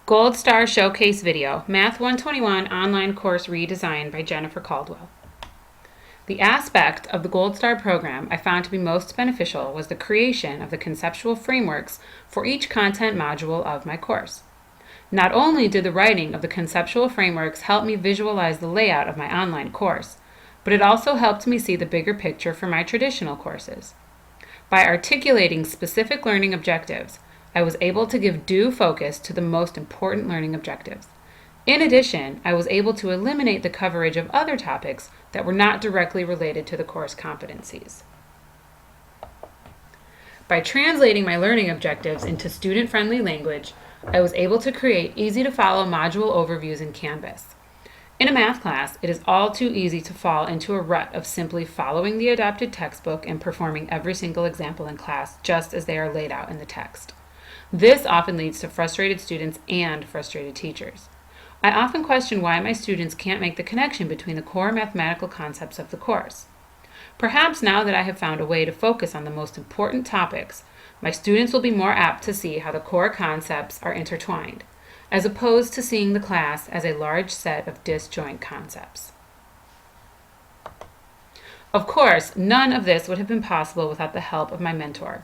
Gold Star Showcase Video, Math 121 Online Course Redesign by Jennifer Caldwell. The aspect of the Gold Star program I found to be most beneficial was the creation of the conceptual frameworks for each content module of my course. Not only did the writing of the conceptual frameworks help me visualize the layout of my online course, but it also helped me see the bigger picture for my traditional courses. By articulating specific learning objectives, I was able to give due focus to the most important learning objectives. In addition, I was able to eliminate the coverage of other topics that were not directly related to the course competencies. By translating my learning objectives into student-friendly language, I was able to create easy-to-follow module overviews in Canvas. In a math class, it is all too easy to fall into a rut of simply following the adopted textbook and performing every single example in class just as they are laid out in the text. This often leads to frustrated students and frustrated teachers. I often question why my students can't make the connection between the core mathematical concepts of the course. Perhaps now that I have found a way to focus on the most important topics, my students will be more apt to see how the core concepts are intertwined, as opposed to seeing the class as a large set of disjoint concepts. Of course, none of this would have been possible without the help of my mentor.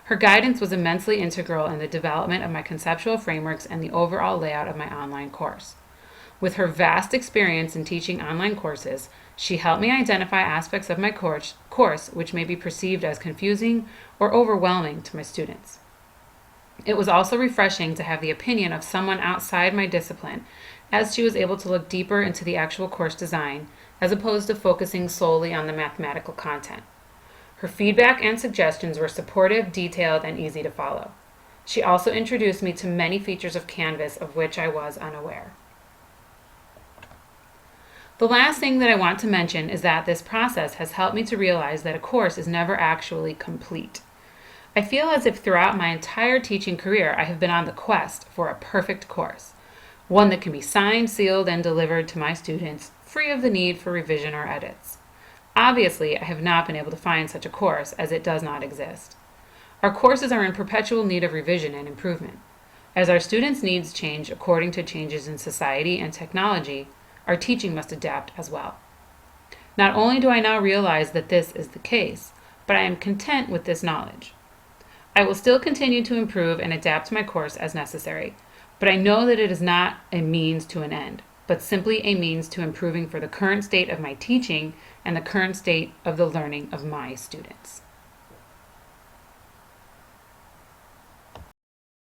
Her guidance was immensely integral in the development of my conceptual frameworks and the overall layout of my online course. With her vast experience in teaching online courses, she helped me identify aspects of my course which may be perceived as confusing or overwhelming to my students. It was also refreshing to have the opinion of someone outside my discipline, as she was able to look deeper into the actual course design, as opposed to focusing solely on the mathematical content. Her feedback and suggestions were supportive, detailed, and easy to follow. She also introduced me to many features of Canvas of which I was unaware. The last thing that I want to mention is that this process has helped me to realize that a course is never actually complete. I feel as if throughout my entire teaching career I have been on the quest for a perfect course, one that can be signed, sealed, and delivered to my students, free of the need for revision or edits. Obviously, I have not been able to find such a course, as it does not exist. Our courses are in perpetual need of revision and improvement. As our students' needs change according to changes in society and technology, our teaching must adapt as well. Not only do I now realize that this is the case, but I am content with this knowledge. I will still continue to improve and adapt my course as necessary, but I know that it is not a means to an end, but simply a means to improving for the current state of my teaching and the current state of the learning of my students.